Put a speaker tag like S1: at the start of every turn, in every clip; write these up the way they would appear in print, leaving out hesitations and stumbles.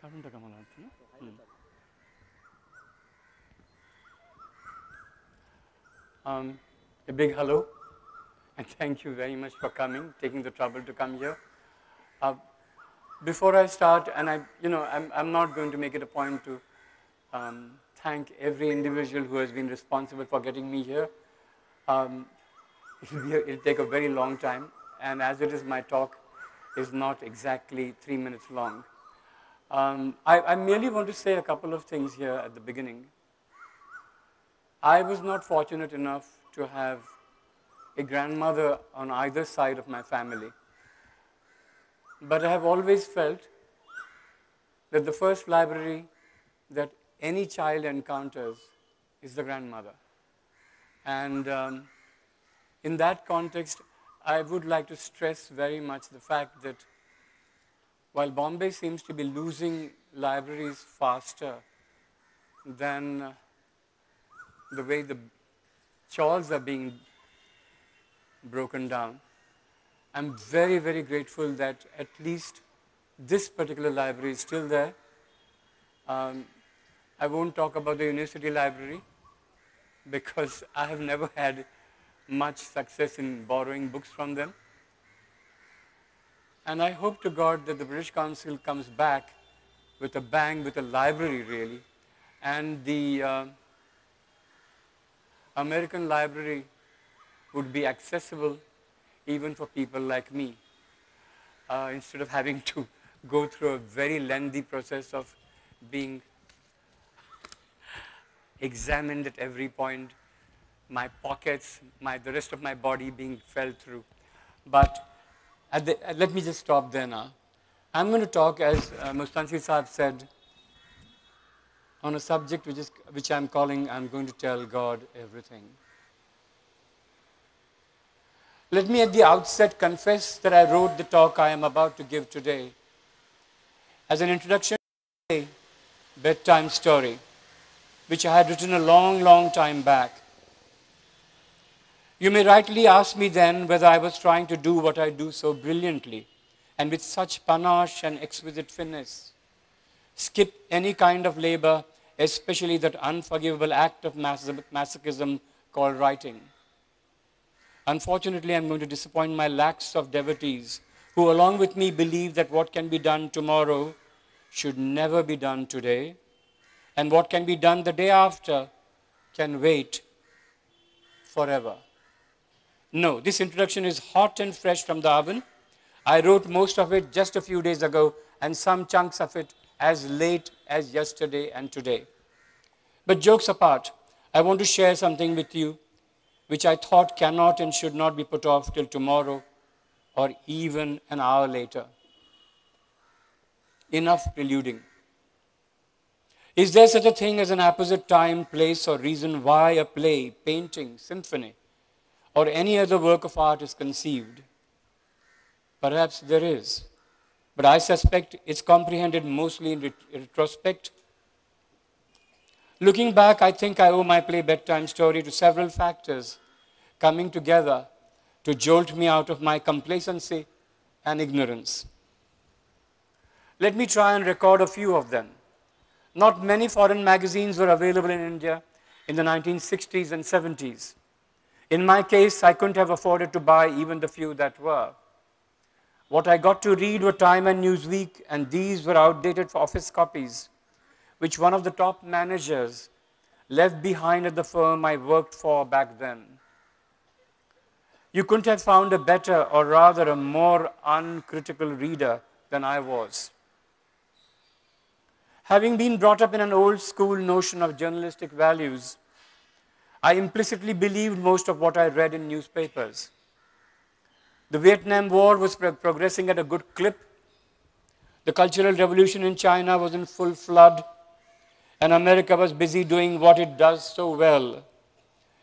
S1: A big hello, and thank you very much for coming, taking the trouble to come here. Before I start, and I'm not going to make it a point to thank every individual who has been responsible for getting me here. It'll take a very long time, and as it is, my talk is not exactly 3 minutes long. I merely want to say a couple of things here at the beginning. I was not fortunate enough to have a grandmother on either side of my family. But I have always felt that the first library that any child encounters is the grandmother. And in that context, I would like to stress very much the fact that while Bombay seems to be losing libraries faster than the way the chawls are being broken down, I'm very, very grateful that at least this particular library is still there. I won't talk about the university library because I have never had much success in borrowing books from them. And I hope to God that the British Council comes back with a bang, with a library really, and the American library would be accessible even for people like me, instead of having to go through a very lengthy process of being examined at every point, my pockets, the rest of my body being felt through. But let me just stop there now. I'm going to talk, as Mustansi Saab said, on a subject which I'm calling, I'm going to tell God everything. Let me at the outset confess that I wrote the talk I am about to give today as an introduction to a bedtime story, which I had written a long, long time back. You may rightly ask me then whether I was trying to do what I do so brilliantly and with such panache and exquisite finesse, skip any kind of labor, especially that unforgivable act of masochism called writing. Unfortunately, I'm going to disappoint my lakhs of devotees who along with me believe that what can be done tomorrow should never be done today, and what can be done the day after can wait forever. No, this introduction is hot and fresh from the oven. I wrote most of it just a few days ago, and some chunks of it as late as yesterday and today. But jokes apart, I want to share something with you which I thought cannot and should not be put off till tomorrow or even an hour later. Enough preluding. Is there such a thing as an apposite time, place, or reason why a play, painting, symphony, or any other work of art is conceived? Perhaps there is, but I suspect it's comprehended mostly in retrospect. Looking back, I think I owe my play Bedtime Story to several factors coming together to jolt me out of my complacency and ignorance. Let me try and record a few of them. Not many foreign magazines were available in India in the 1960s and 70s. In my case, I couldn't have afforded to buy even the few that were. What I got to read were Time and Newsweek, and these were outdated office copies, which one of the top managers left behind at the firm I worked for back then. You couldn't have found a better, or rather a more uncritical reader than I was. Having been brought up in an old school notion of journalistic values, I implicitly believed most of what I read in newspapers. The Vietnam War was progressing at a good clip. The Cultural Revolution in China was in full flood, and America was busy doing what it does so well,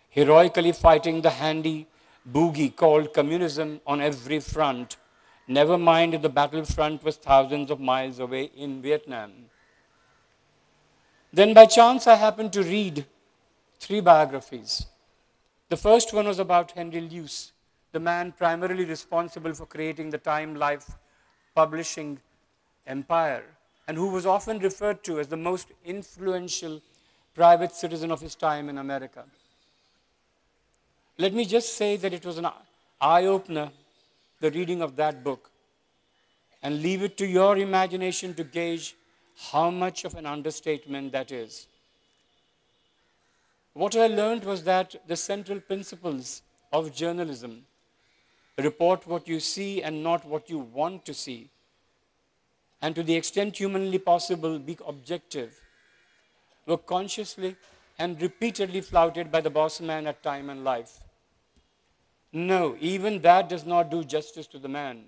S1: heroically fighting the handy boogie called communism on every front, never mind if the battlefront was thousands of miles away in Vietnam. Then by chance I happened to read 3 biographies. The first one was about Henry Luce, the man primarily responsible for creating the Time Life publishing empire, and who was often referred to as the most influential private citizen of his time in America. Let me just say that it was an eye-opener, the reading of that book, and leave it to your imagination to gauge how much of an understatement that is. What I learned was that the central principles of journalism, report what you see and not what you want to see, and to the extent humanly possible, be objective, were consciously and repeatedly flouted by the boss man at Time and Life. No, even that does not do justice to the man.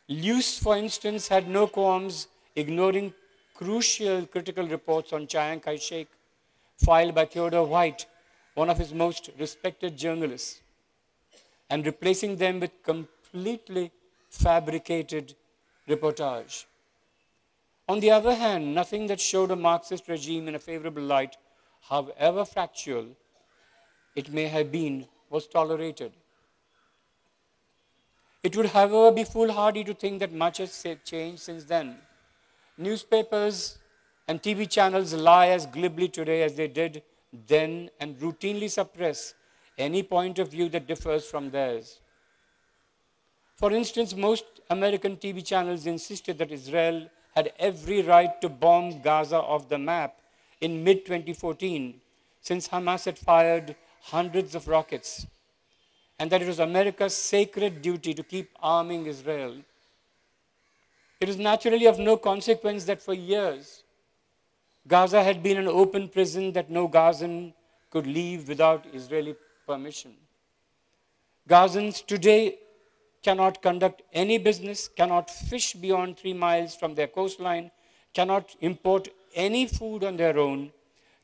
S1: Luce, for instance, had no qualms ignoring crucial critical reports on Chiang Kai-shek filed by Theodore White, one of his most respected journalists, and replacing them with completely fabricated reportage. On the other hand, nothing that showed a Marxist regime in a favorable light, however factual it may have been, was tolerated. It would, however, be foolhardy to think that much has changed since then. Newspapers and TV channels lie as glibly today as they did then and routinely suppress any point of view that differs from theirs. For instance, most American TV channels insisted that Israel had every right to bomb Gaza off the map in mid-2014, since Hamas had fired hundreds of rockets, and that it was America's sacred duty to keep arming Israel. It is naturally of no consequence that for years, Gaza had been an open prison that no Gazan could leave without Israeli permission. Gazans today cannot conduct any business, cannot fish beyond 3 miles from their coastline, cannot import any food on their own,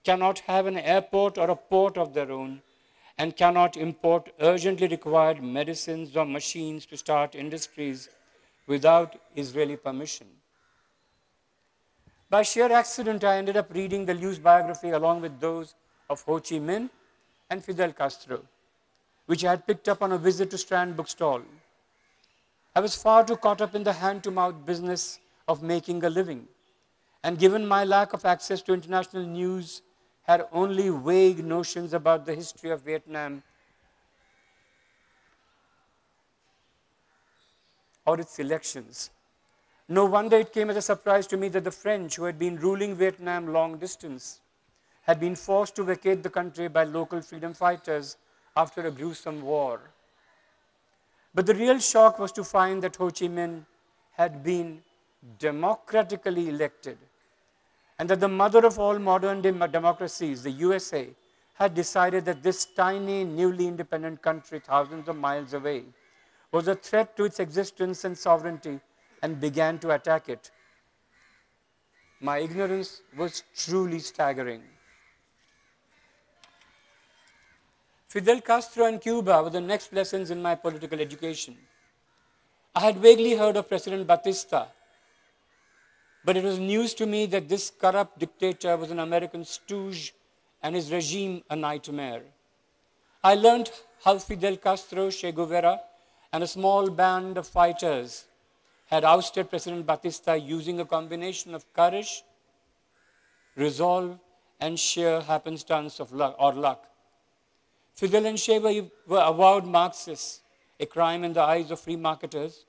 S1: cannot have an airport or a port of their own, and cannot import urgently required medicines or machines to start industries without Israeli permission. By sheer accident, I ended up reading the Luce biography along with those of Ho Chi Minh and Fidel Castro, which I had picked up on a visit to Strand bookstall. I was far too caught up in the hand-to-mouth business of making a living, and given my lack of access to international news, had only vague notions about the history of Vietnam or its elections. No wonder it came as a surprise to me that the French, who had been ruling Vietnam long distance, had been forced to vacate the country by local freedom fighters after a gruesome war. But the real shock was to find that Ho Chi Minh had been democratically elected, and that the mother of all modern democracies, the USA, had decided that this tiny, newly independent country thousands of miles away was a threat to its existence and sovereignty and began to attack it. My ignorance was truly staggering. Fidel Castro and Cuba were the next lessons in my political education. I had vaguely heard of President Batista, but it was news to me that this corrupt dictator was an American stooge and his regime a nightmare. I learned how Fidel Castro, Che Guevara, and a small band of fighters had ousted President Batista using a combination of courage, resolve, and sheer happenstance of luck. Fidel and Che were avowed Marxists, a crime in the eyes of free marketers,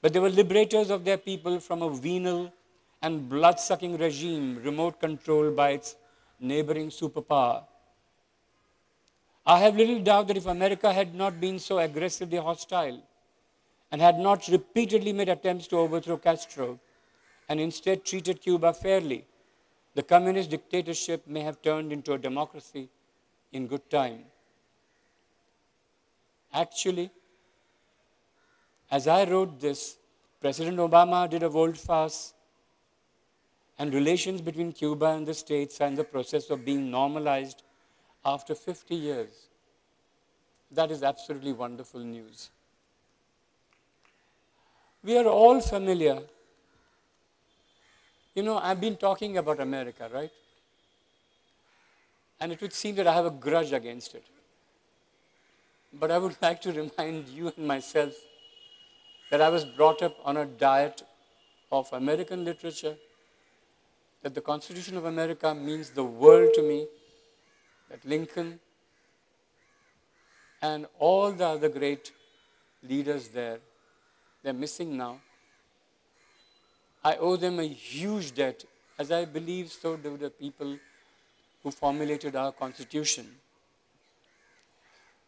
S1: but they were liberators of their people from a venal and blood-sucking regime remote controlled by its neighboring superpower. I have little doubt that if America had not been so aggressively hostile and had not repeatedly made attempts to overthrow Castro and instead treated Cuba fairly, the communist dictatorship may have turned into a democracy in good time. Actually, as I wrote this, President Obama did a volte-face, and relations between Cuba and the States are in the process of being normalized after 50 years. That is absolutely wonderful news. We are all familiar. You know, I've been talking about America, right? And it would seem that I have a grudge against it. But I would like to remind you and myself that I was brought up on a diet of American literature, that the Constitution of America means the world to me, that Lincoln and all the other great leaders there, they're missing now. I owe them a huge debt, as I believe so do the people who formulated our Constitution.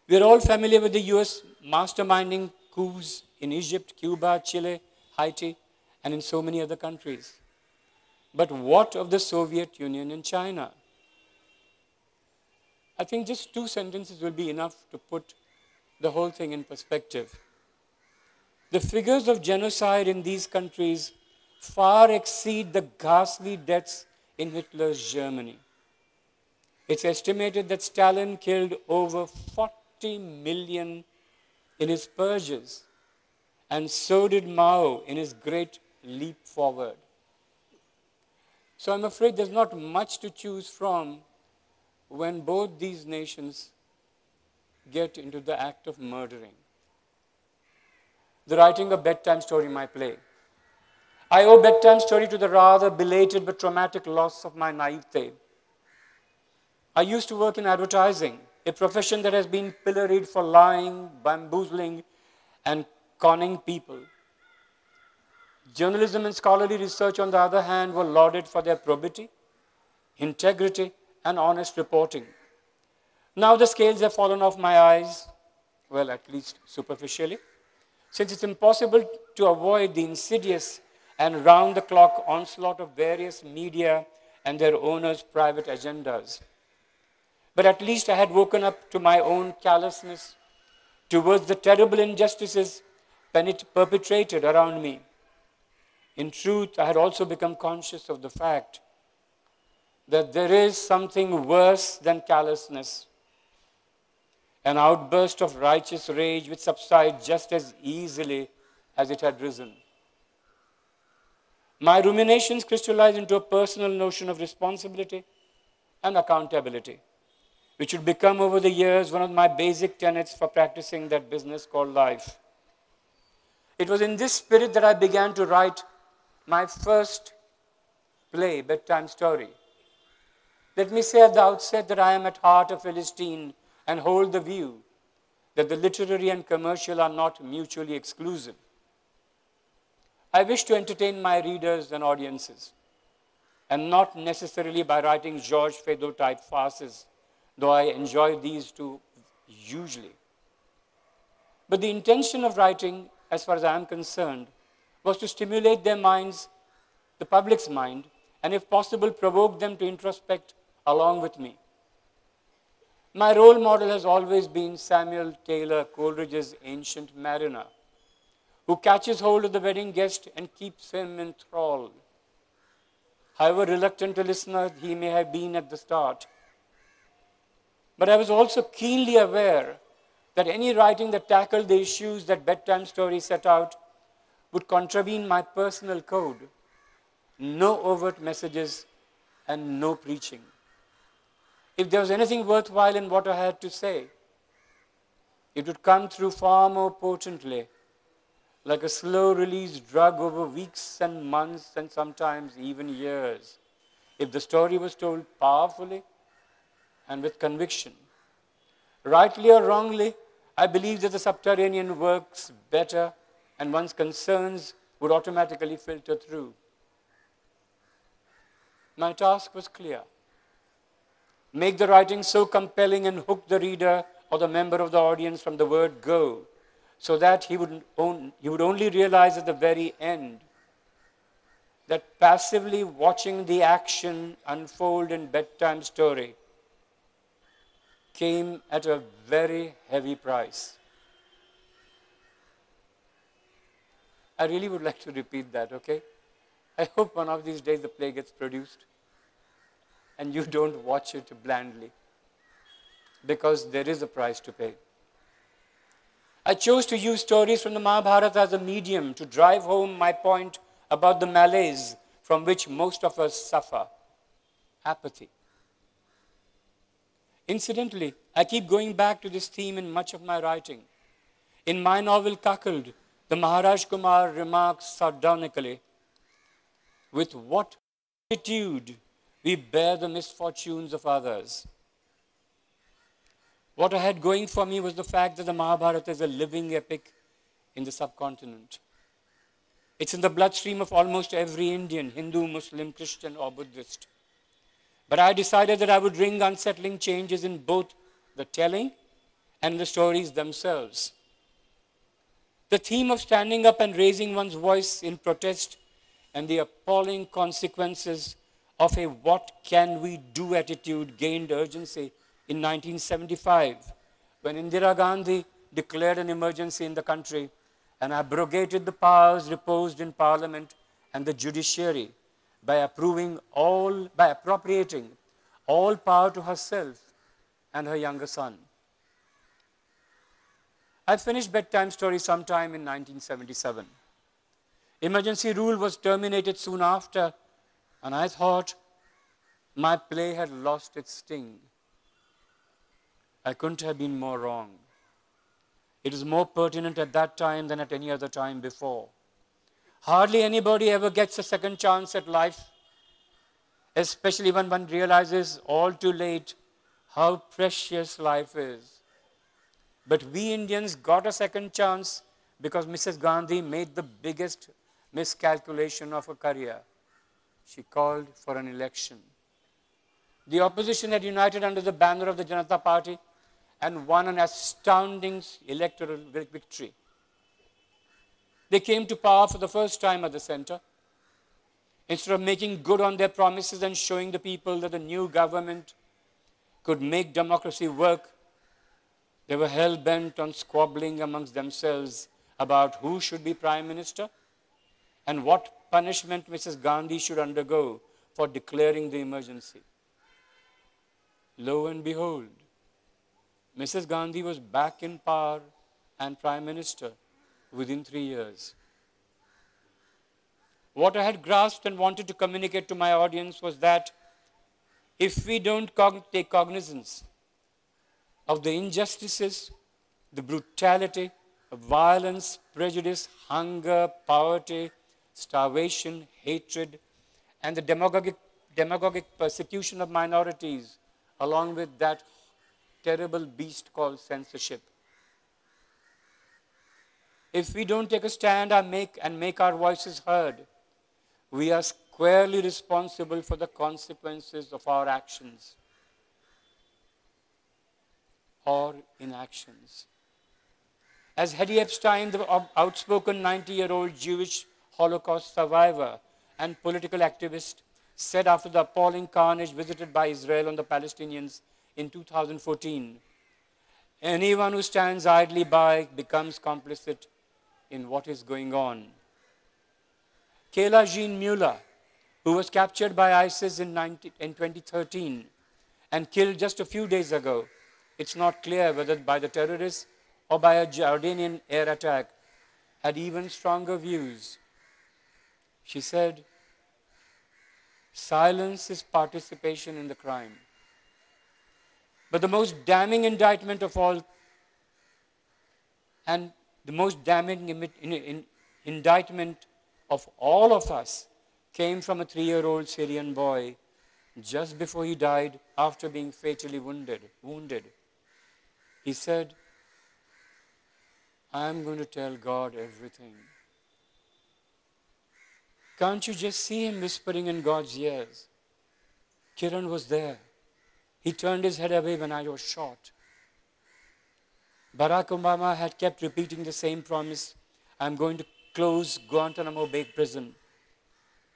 S1: We are all familiar with the US masterminding coups in Egypt, Cuba, Chile, Haiti, and in so many other countries. But what of the Soviet Union and China? I think just 2 sentences will be enough to put the whole thing in perspective. The figures of genocide in these countries far exceed the ghastly deaths in Hitler's Germany. It's estimated that Stalin killed over 40 million in his purges, and so did Mao in his great leap forward. So I'm afraid there's not much to choose from when both these nations get into the act of murdering. The writing of Bedtime Story, my play. I owe Bedtime Story to the rather belated but traumatic loss of my naivete. I used to work in advertising, a profession that has been pilloried for lying, bamboozling, and conning people. Journalism and scholarly research, on the other hand, were lauded for their probity, integrity, and honest reporting. Now the scales have fallen off my eyes, well, at least superficially, since it's impossible to avoid the insidious and round-the-clock onslaught of various media and their owners' private agendas. But at least I had woken up to my own callousness towards the terrible injustices perpetrated around me. In truth, I had also become conscious of the fact that there is something worse than callousness, an outburst of righteous rage which subsides just as easily as it had risen. My ruminations crystallized into a personal notion of responsibility and accountability, which would become over the years one of my basic tenets for practicing that business called life. It was in this spirit that I began to write my first play, Bedtime Story. Let me say at the outset that I am at heart a Philistine and hold the view that the literary and commercial are not mutually exclusive. I wish to entertain my readers and audiences, and not necessarily by writing Georges Feydeau-type farces, though I enjoy these too hugely. But the intention of writing, as far as I am concerned, was to stimulate their minds, the public's mind, and if possible, provoke them to introspect along with me. My role model has always been Samuel Taylor Coleridge's Ancient Mariner, who catches hold of the wedding guest and keeps him enthralled. However reluctant a listener he may have been at the start. But I was also keenly aware that any writing that tackled the issues that Bedtime Story set out would contravene my personal code. No overt messages and no preaching. If there was anything worthwhile in what I had to say, it would come through far more potently, like a slow-release drug over weeks and months and sometimes even years, if the story was told powerfully and with conviction. Rightly or wrongly, I believe that the subterranean works better and one's concerns would automatically filter through. My task was clear. Make the writing so compelling and hook the reader or the member of the audience from the word go, so that he would only realize at the very end that passively watching the action unfold in Bedtime Story came at a very heavy price. I really would like to repeat that, okay? I hope one of these days the play gets produced and you don't watch it blandly, because there is a price to pay. I chose to use stories from the Mahabharata as a medium to drive home my point about the malaise from which most of us suffer, apathy. Incidentally, I keep going back to this theme in much of my writing. In my novel Cuckold, the Maharaj Kumar remarks sardonically, "With what Attitude, we bear the misfortunes of others. What I had going for me was the fact that the Mahabharata is a living epic in the subcontinent. It's in the bloodstream of almost every Indian, Hindu, Muslim, Christian, or Buddhist. But I decided that I would bring unsettling changes in both the telling and the stories themselves. The theme of standing up and raising one's voice in protest and the appalling consequences of a what can we do attitude gained urgency in 1975 when Indira Gandhi declared an emergency in the country and abrogated the powers reposed in Parliament and the judiciary by appropriating all power to herself and her younger son. I finished Bedtime Story sometime in 1977. Emergency rule was terminated soon after, and I thought my play had lost its sting. I couldn't have been more wrong. It was more pertinent at that time than at any other time before. Hardly anybody ever gets a second chance at life, especially when one realizes all too late how precious life is. But we Indians got a second chance because Mrs. Gandhi made the biggest miscalculation of her career. She called for an election. The opposition had united under the banner of the Janata Party and won an astounding electoral victory. They came to power for the first time at the center. Instead of making good on their promises and showing the people that the new government could make democracy work, they were hell-bent on squabbling amongst themselves about who should be prime minister and what punishment Mrs. Gandhi should undergo for declaring the emergency. Lo and behold, Mrs. Gandhi was back in power and prime minister within 3 years. What I had grasped and wanted to communicate to my audience was that if we don't take cognizance of the injustices, the brutality, violence, prejudice, hunger, poverty, starvation, hatred, and the demagogic persecution of minorities, along with that terrible beast called censorship. If we don't take a stand and make our voices heard, we are squarely responsible for the consequences of our actions or inactions. As Hedy Epstein, the outspoken 90-year-old Jewish Holocaust survivor and political activist, said after the appalling carnage visited by Israel on the Palestinians in 2014, anyone who stands idly by becomes complicit in what is going on. Kayla Jean Mueller, who was captured by ISIS in 2013 and killed just a few days ago, it's not clear whether by the terrorists or by a Jordanian air attack, had even stronger views. She said, silence is participation in the crime. But the most damning indictment of all, and the most damning indictment of all of us, came from a 3-year-old Syrian boy just before he died after being fatally wounded. He said, I'm going to tell God everything. Can't you just see him whispering in God's ears? Kiran was there. He turned his head away when I was shot. Barack Obama had kept repeating the same promise. I'm going to close Guantanamo Bay prison.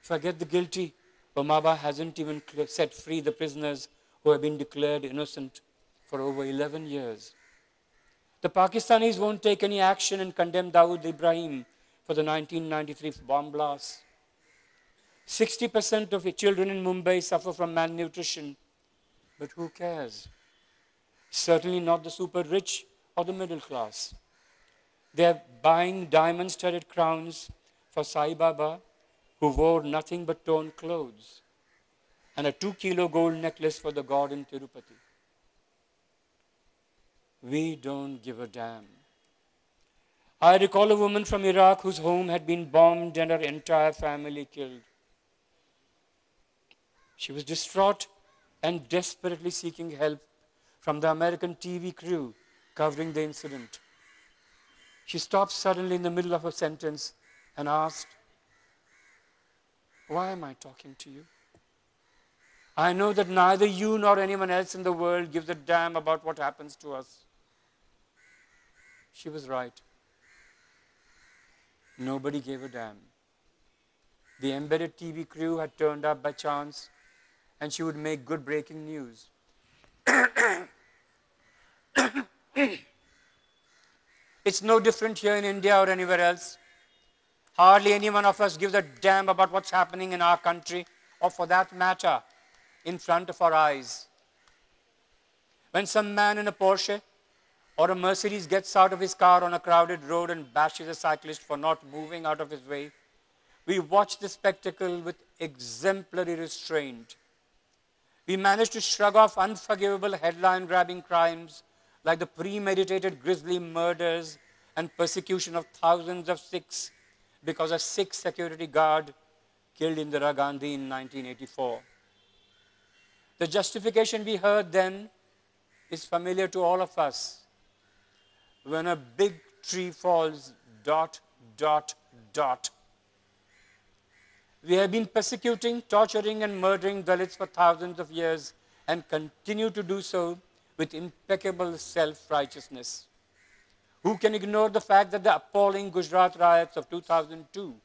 S1: Forget the guilty. Obama hasn't even set free the prisoners who have been declared innocent for over 11 years. The Pakistanis won't take any action and condemn Dawood Ibrahim for the 1993 bomb blast. 60% of the children in Mumbai suffer from malnutrition. But who cares? Certainly not the super rich or the middle class. They're buying diamond-studded crowns for Sai Baba, who wore nothing but torn clothes, and a 2-kilo gold necklace for the god in Tirupati. We don't give a damn. I recall a woman from Iraq whose home had been bombed and her entire family killed. She was distraught and desperately seeking help from the American TV crew covering the incident. She stopped suddenly in the middle of a sentence and asked, "Why am I talking to you? I know that neither you nor anyone else in the world gives a damn about what happens to us." She was right. Nobody gave a damn. The embedded TV crew had turned up by chance, and she would make good breaking news. It's no different here in India or anywhere else. Hardly any one of us gives a damn about what's happening in our country, or for that matter, in front of our eyes. When some man in a Porsche or a Mercedes gets out of his car on a crowded road and bashes a cyclist for not moving out of his way, we watch the spectacle with exemplary restraint. We manage to shrug off unforgivable headline-grabbing crimes like the premeditated grisly murders and persecution of thousands of Sikhs because a Sikh security guard killed Indira Gandhi in 1984. The justification we heard then is familiar to all of us. When a big tree falls, ... We have been persecuting, torturing, and murdering Dalits for thousands of years and continue to do so with impeccable self-righteousness. Who can ignore the fact that the appalling Gujarat riots of 2002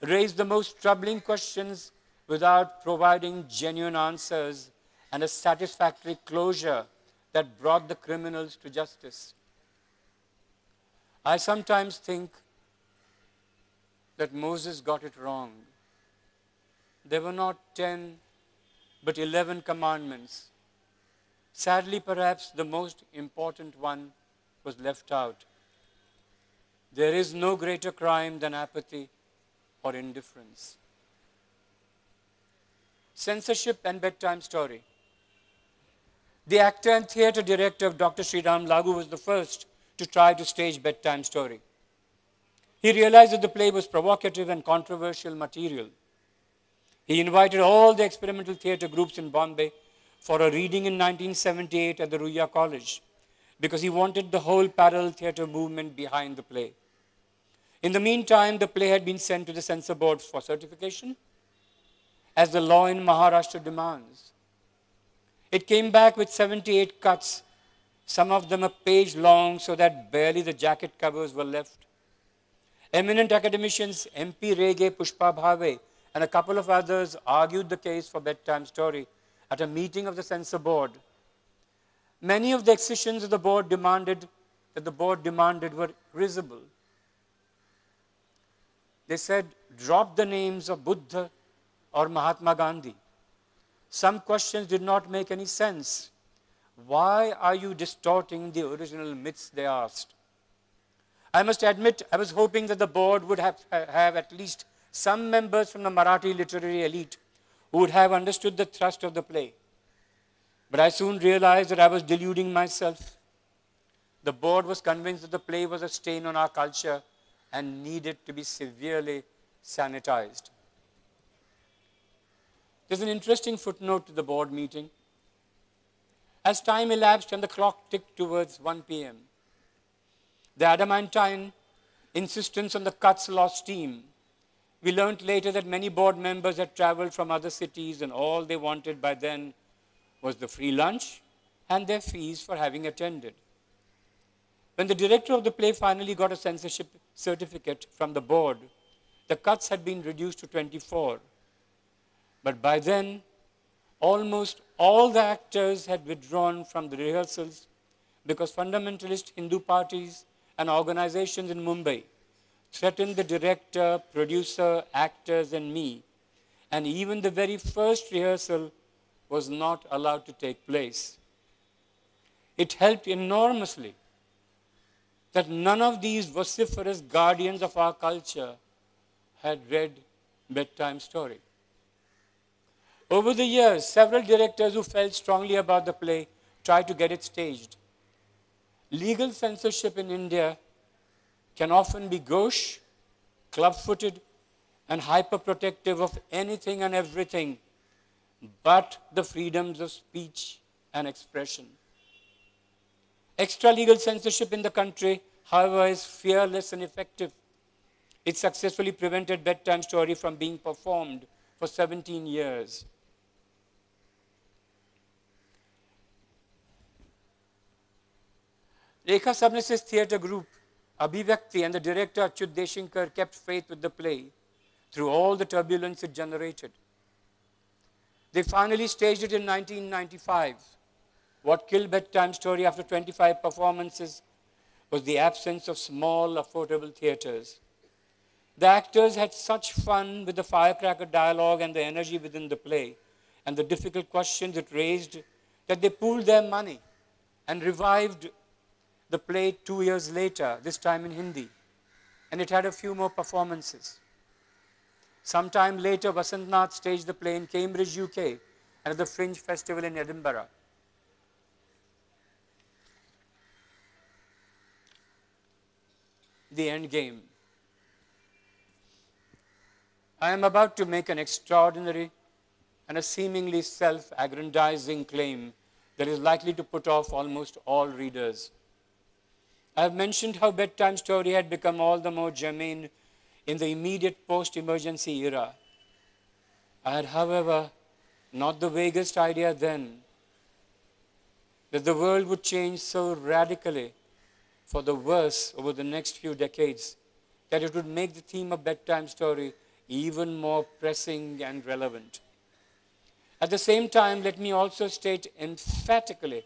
S1: raised the most troubling questions without providing genuine answers and a satisfactory closure that brought the criminals to justice? I sometimes think that Moses got it wrong. There were not 10, but 11 commandments. Sadly, perhaps the most important one was left out. There is no greater crime than apathy or indifference. Censorship and bedtime story. The actor and theatre director Dr. Sriram Lagu was the first to try to stage bedtime story. He realized that the play was provocative and controversial material. He invited all the experimental theatre groups in Bombay for a reading in 1978 at the Ruia College because he wanted the whole parallel theatre movement behind the play. In the meantime, the play had been sent to the censor board for certification, as the law in Maharashtra demands. It came back with 78 cuts, some of them a page long so that barely the jacket covers were left. Eminent academicians MP Rege Pushpa Bhave and a couple of others argued the case for bedtime story at a meeting of the censor board. Many of the excisions of the board demanded were risible. They said, drop the names of Buddha or Mahatma Gandhi. Some questions did not make any sense. Why are you distorting the original myths, they asked. I must admit, I was hoping that the board would have at least some members from the Marathi literary elite who would have understood the thrust of the play. But I soon realized that I was deluding myself. The board was convinced that the play was a stain on our culture and needed to be severely sanitized. There's an interesting footnote to the board meeting. As time elapsed and the clock ticked towards 1 p.m., the adamantine insistence on the cuts lost steam. We learned later that many board members had traveled from other cities and all they wanted by then was the free lunch and their fees for having attended. When the director of the play finally got a censorship certificate from the board, the cuts had been reduced to 24. But by then, almost all the actors had withdrawn from the rehearsals because fundamentalist Hindu parties and organizations in Mumbai threatened the director, producer, actors, and me. And even the very first rehearsal was not allowed to take place. It helped enormously that none of these vociferous guardians of our culture had read bedtime story. Over the years, several directors who felt strongly about the play tried to get it staged. Legal censorship in India can often be gauche, club-footed, and hyper-protective of anything and everything but the freedoms of speech and expression. Extra-legal censorship in the country, however, is fearless and effective. It successfully prevented bedtime story from being performed for 17 years. Rekha Sabnis's theatre group, Abhivyakti, and the director Achyut Deshinkar kept faith with the play through all the turbulence it generated. They finally staged it in 1995. What killed bedtime story after 25 performances was the absence of small, affordable theatres. The actors had such fun with the firecracker dialogue and the energy within the play and the difficult questions it raised that they pooled their money and revived the play 2 years later, this time in Hindi. And it had a few more performances. Sometime later, Vasant Nath staged the play in Cambridge, UK, and at the Fringe Festival in Edinburgh. The end game. I am about to make an extraordinary and a seemingly self-aggrandizing claim that is likely to put off almost all readers. I have mentioned how bedtime story had become all the more germane in the immediate post-emergency era. I had, however, not the vaguest idea then that the world would change so radically for the worse over the next few decades that it would make the theme of bedtime story even more pressing and relevant. At the same time, let me also state emphatically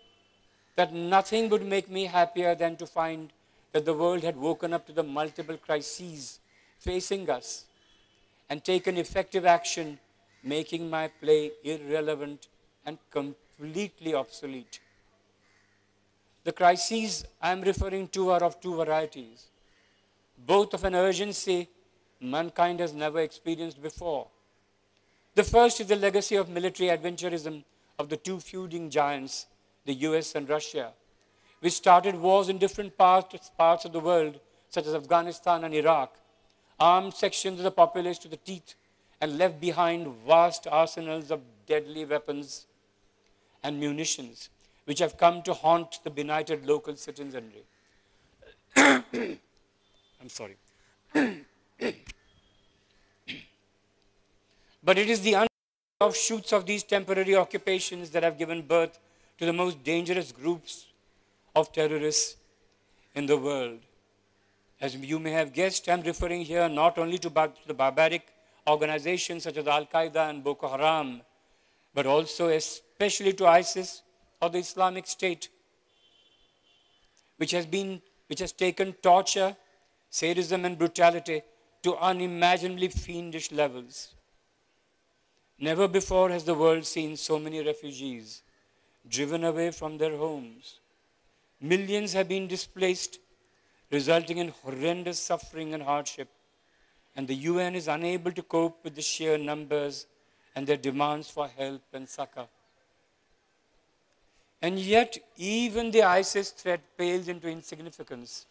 S1: that nothing would make me happier than to find that the world had woken up to the multiple crises facing us and taken effective action, making my play irrelevant and completely obsolete. The crises I am referring to are of two varieties, both of an urgency mankind has never experienced before. The first is the legacy of military adventurism of the two feuding giants, the US and Russia, which started wars in different parts of the world, such as Afghanistan and Iraq, armed sections of the populace to the teeth, and left behind vast arsenals of deadly weapons and munitions, which have come to haunt the benighted local citizenry. I'm sorry. But it is the offshoots of these temporary occupations that have given birth to the most dangerous groups of terrorists in the world. As you may have guessed, I'm referring here not only to the barbaric organizations such as Al-Qaeda and Boko Haram, but also especially to ISIS or the Islamic State, which has taken torture, sadism, and brutality to unimaginably fiendish levels. Never before has the world seen so many refugees driven away from their homes. Millions have been displaced, resulting in horrendous suffering and hardship, and the UN is unable to cope with the sheer numbers and their demands for help and succor. And yet, even the ISIS threat pales into insignificance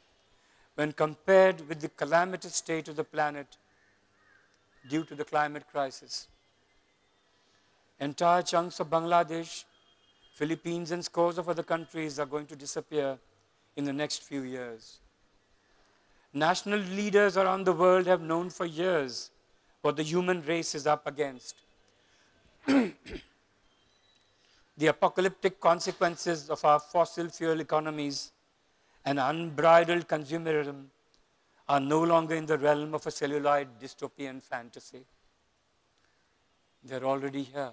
S1: when compared with the calamitous state of the planet due to the climate crisis. Entire chunks of Bangladesh, Philippines, and scores of other countries are going to disappear in the next few years. National leaders around the world have known for years what the human race is up against. The apocalyptic consequences of our fossil fuel economies and unbridled consumerism are no longer in the realm of a celluloid dystopian fantasy. They're already here.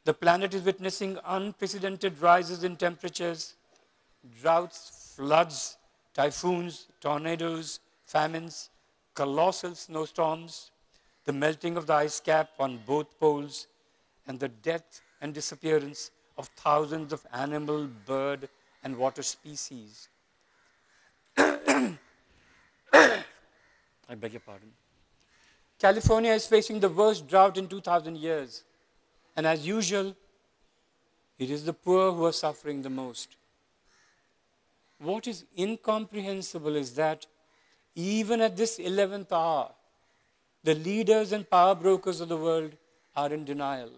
S1: The planet is witnessing unprecedented rises in temperatures, droughts, floods, typhoons, tornadoes, famines, colossal snowstorms, the melting of the ice cap on both poles, and the death and disappearance of thousands of animal, bird, and water species. I beg your pardon. California is facing the worst drought in 2,000 years. And as usual, it is the poor who are suffering the most. What is incomprehensible is that even at this 11th hour, the leaders and power brokers of the world are in denial.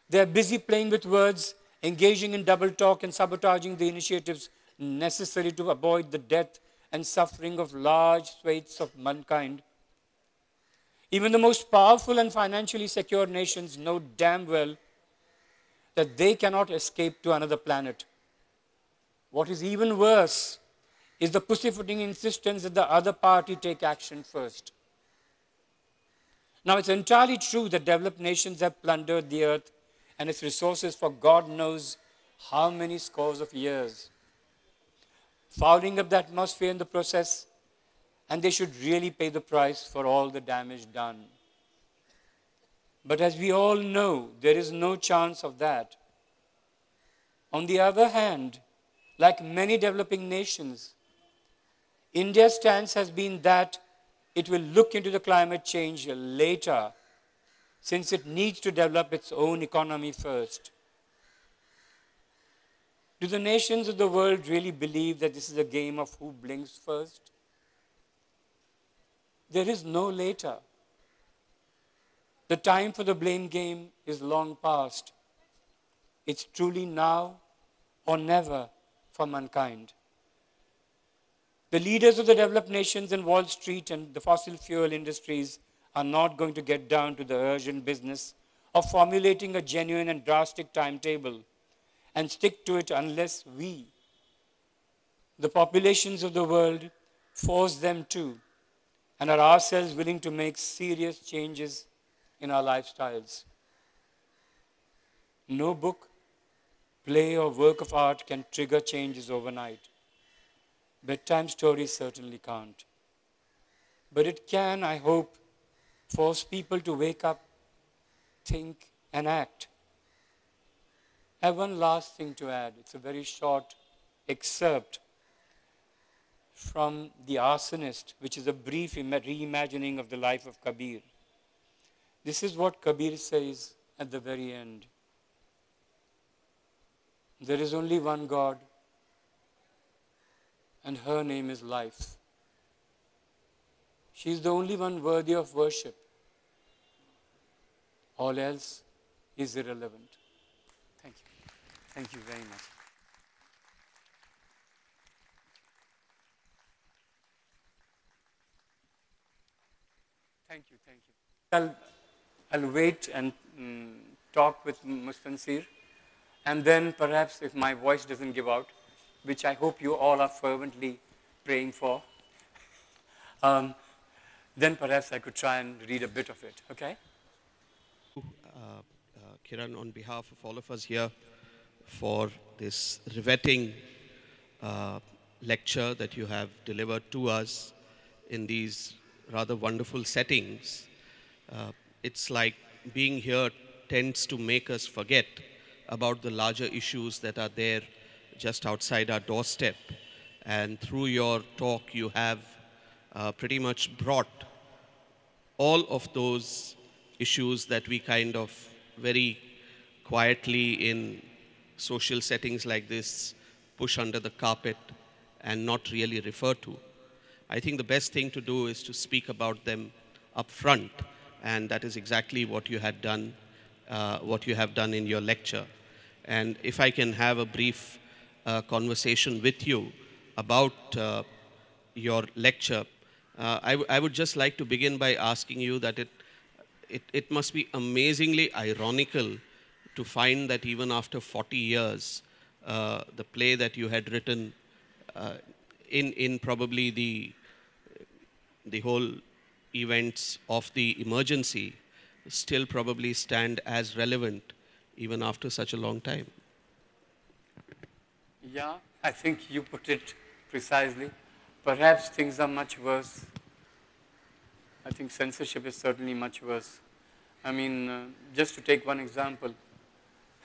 S1: They are busy playing with words, engaging in double talk and sabotaging the initiatives necessary to avoid the death and suffering of large swathes of mankind. Even the most powerful and financially secure nations know damn well that they cannot escape to another planet. What is even worse is the pussyfooting insistence that the other party take action first. Now, it's entirely true that developed nations have plundered the earth and its resources for God knows how many scores of years, fouling up the atmosphere in the process, and they should really pay the price for all the damage done. But as we all know, there is no chance of that. On the other hand, like many developing nations, India's stance has been that it will look into the climate change later, since it needs to develop its own economy first. Do the nations of the world really believe that this is a game of who blinks first? There is no later. The time for the blame game is long past. It's truly now or never for mankind. The leaders of the developed nations in Wall Street and the fossil fuel industries are not going to get down to the urgent business of formulating a genuine and drastic timetable and stick to it unless we, the populations of the world, force them to and are ourselves willing to make serious changes in our lifestyles. No book, play, or work of art can trigger changes overnight. Bedtime stories certainly can't. But it can, I hope, force people to wake up, think, and act. I have one last thing to add. It's a very short excerpt from The Arsonist, which is a brief reimagining of the life of Kabir. This is what Kabir says at the very end. There is only one God, and her name is life. She is the only one worthy of worship. All else is irrelevant. Thank you. Thank you very much. Thank you, thank you. I'll wait and talk with Mustansir, and then perhaps if my voice doesn't give out, which I hope you all are fervently praying for, then perhaps I could try and read a bit of it, okay?
S2: Kiran, on behalf of all of us here, for this riveting lecture that you have delivered to us in these rather wonderful settings. It's like being here tends to make us forget about the larger issues that are there just outside our doorstep. And through your talk, you have pretty much brought all of those issues that we kind of very quietly in social settings like this push under the carpet and not really refer to. I think the best thing to do is to speak about them up front, and that is exactly what you had done, what you have done in your lecture. And if I can have a brief conversation with you about your lecture, I would just like to begin by asking you that it must be amazingly ironical to find that even after 40 years, the play that you had written in probably the whole events of the emergency still probably stand as relevant even after such a long time.
S1: Yeah, I think you put it precisely. Perhaps things are much worse. I think censorship is certainly much worse. I mean, just to take one example,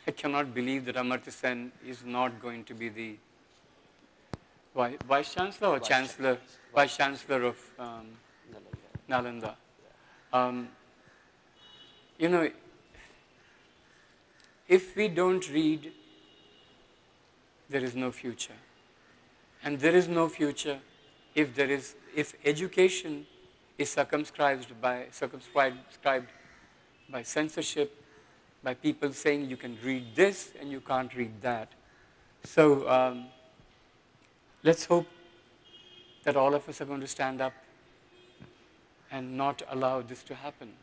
S1: I cannot believe that Amartya Sen is not going to be the Vice Chancellor or Chancellor? Vice Chancellor of Nalanda. You know, if we don't read, there is no future. And there is no future if education is circumscribed by censorship, by people saying you can read this and you can't read that. So let's hope that all of us are going to stand up and not allow this to happen.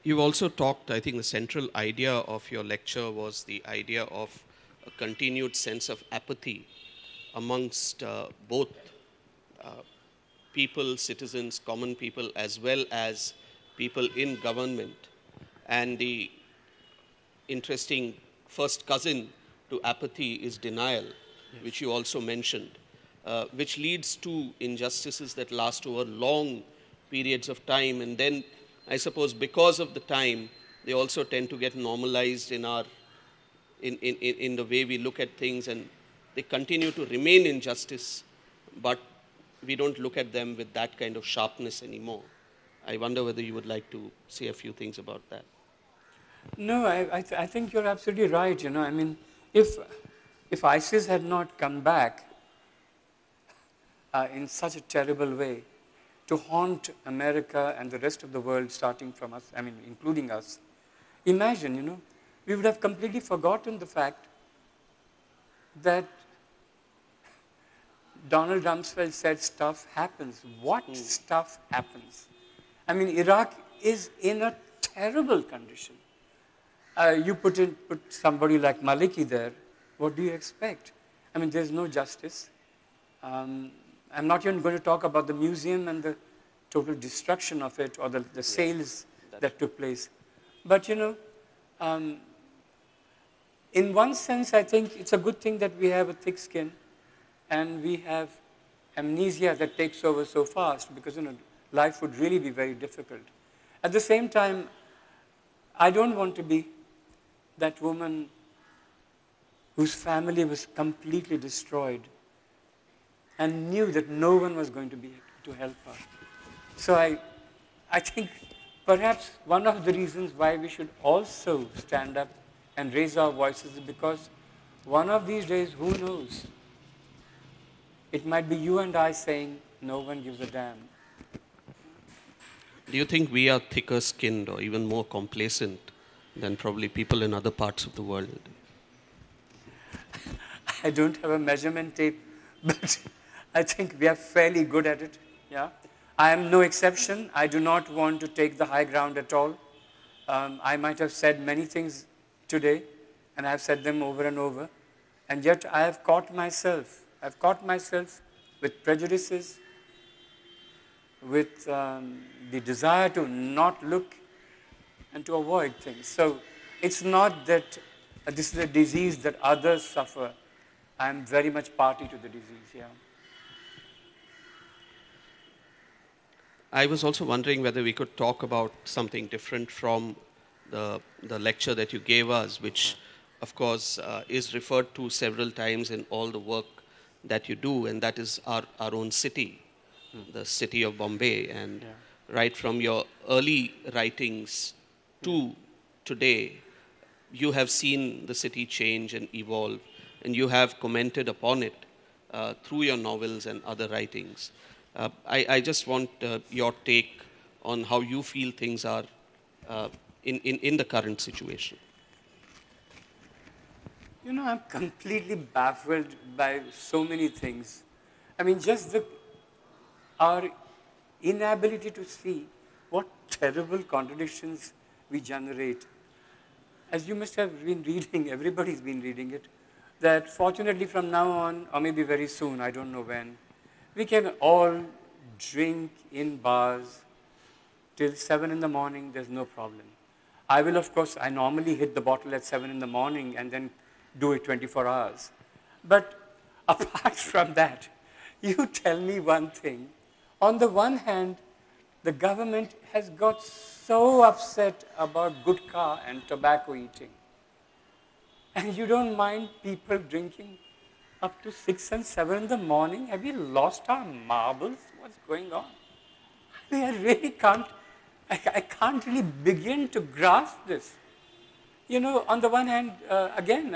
S2: You've also talked, I think the central idea of your lecture was the idea of a continued sense of apathy amongst both people, citizens, common people, as well as people in government. And the interesting first cousin to apathy is denial, yes, which you also mentioned, which leads to injustices that last over long periods of time. And then, I suppose, because of the time, they also tend to get normalized in in the way we look at things, and they continue to remain injustice, but we don't look at them with that kind of sharpness anymore. I wonder whether you would like to say a few things about that.
S1: No, I think you're absolutely right. You know, I mean, if ISIS had not come back in such a terrible way to haunt America and the rest of the world, starting from us, I mean, including us, imagine, you know, we would have completely forgotten the fact that Donald Rumsfeld said stuff happens. What stuff happens? I mean, Iraq is in a terrible condition. You put somebody like Maliki there, what do you expect? I mean, there's no justice. I'm not even going to talk about the museum and the total destruction of it or the sales that took place. But, you know, in one sense, I think it's a good thing that we have a thick skin and we have amnesia that takes over so fast because, you know, life would really be very difficult. At the same time, I don't want to be that woman whose family was completely destroyed and knew that no one was going to be to help her. So I think perhaps one of the reasons why we should also stand up and raise our voices is because one of these days, who knows, it might be you and I saying, no one gives a damn.
S2: Do you think we are thicker skinned or even more complacent than probably people in other parts of the world?
S1: I don't have a measurement tape, but I think we are fairly good at it. Yeah, I am no exception. I do not want to take the high ground at all. I might have said many things today, and I have said them over and over, and yet I have caught myself. I've caught myself with prejudices, with the desire to not look and to avoid things. So it's not that this is a disease that others suffer. I'm very much party to the disease, yeah.
S2: I was also wondering whether we could talk about something different from the lecture that you gave us, which, of course, is referred to several times in all the work that you do, and that is our own city, the city of Bombay. And right from your early writings to today, you have seen the city change and evolve, and you have commented upon it through your novels and other writings. I just want your take on how you feel things are in the current situation.
S1: You know, I'm completely baffled by so many things. I mean, just our inability to see what terrible contradictions we generate. As you must have been reading, everybody's been reading it, that fortunately from now on, or maybe very soon, I don't know when, we can all drink in bars till 7 in the morning, there's no problem. I will, of course, I normally hit the bottle at 7 in the morning and then do it 24 hours. But apart from that, you tell me one thing. On the one hand, the government has got so upset about gutkha and tobacco eating. And you don't mind people drinking up to 6 and 7 in the morning? Have we lost our marbles? What's going on? I really can't, I can't really begin to grasp this. You know, on the one hand, again,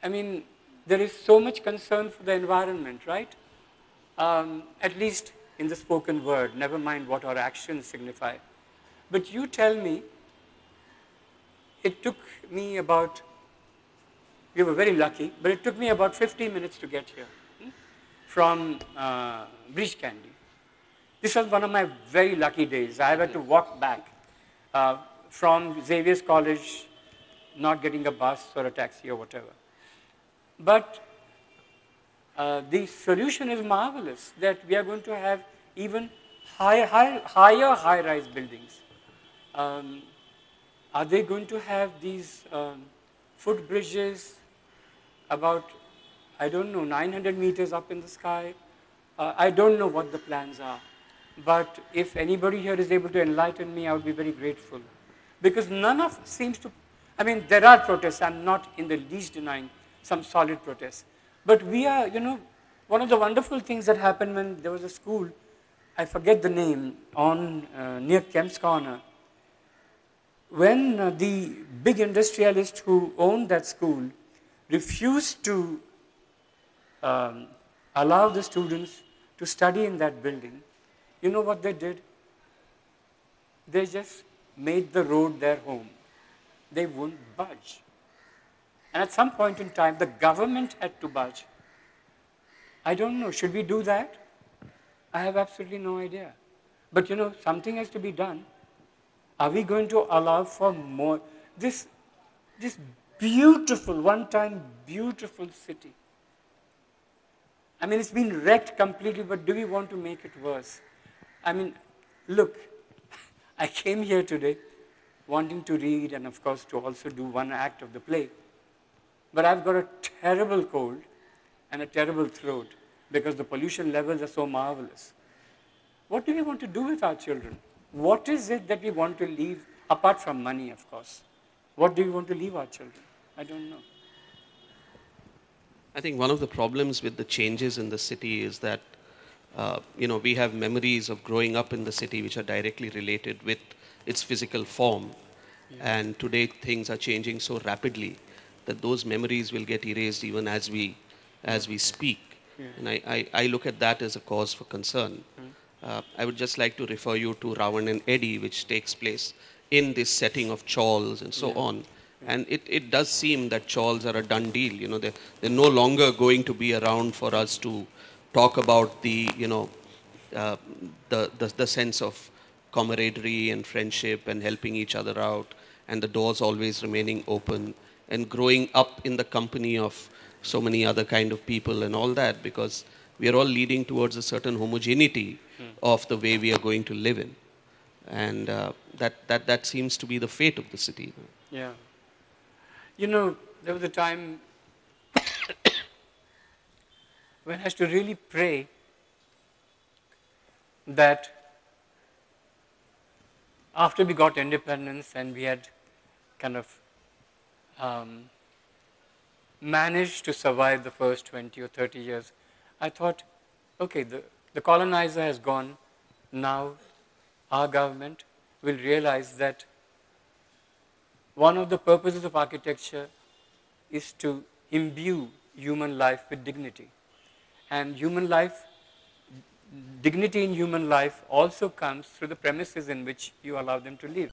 S1: I mean, there is so much concern for the environment, right? At least in the spoken word, never mind what our actions signify. But you tell me, it took me about, we were very lucky, but it took me about 15 minutes to get here from Breach Candy. This was one of my very lucky days. I had to walk back from Xavier's College, not getting a bus or a taxi or whatever. But the solution is marvelous, that we are going to have even higher high-rise buildings. Are they going to have these footbridges about, I don't know, 900 meters up in the sky? I don't know what the plans are. But if anybody here is able to enlighten me, I would be very grateful. Because none of seems to, I mean, there are protests. I'm not in the least denying some solid protests. But we are, you know, one of the wonderful things that happened when there was a school, I forget the name, on near Kemp's Corner. When the big industrialist who owned that school refused to allow the students to study in that building, you know what they did? They just made the road their home. They wouldn't budge. And at some point in time, the government had to budge. I don't know, should we do that? I have absolutely no idea. But you know, something has to be done. Are we going to allow for more? This beautiful, one-time beautiful city. I mean, it's been wrecked completely, but do we want to make it worse? I mean, look, I came here today wanting to read and, of course, to also do one act of the play. But I've got a terrible cold and a terrible throat because the pollution levels are so marvelous. What do we want to do with our children? What is it that we want to leave, apart from money, of course? What do we want to leave our children? I don't know.
S2: I think one of the problems with the changes in the city is that we have memories of growing up in the city which are directly related with its physical form. Yeah. And today things are changing so rapidly that those memories will get erased even as we speak. Yeah. And I look at that as a cause for concern. I would just like to refer you to Ravan and Eddy, which takes place in this setting of chawls and so on. And it does seem that chawls are a done deal. You know, they're no longer going to be around for us to talk about the sense of camaraderie and friendship and helping each other out, and the doors always remaining open, and growing up in the company of so many other kind of people and all that, because we are all leading towards a certain homogeneity of the way we are going to live in. And that seems to be the fate of the city.
S1: Yeah. You know, there was a time when I had to really pray that after we got independence and we had kind of managed to survive the first 20 or 30 years, I thought, okay, the colonizer has gone. Now our government will realize that one of the purposes of architecture is to imbue human life with dignity. And human life, dignity in human life also comes through the premises in which you allow them to live.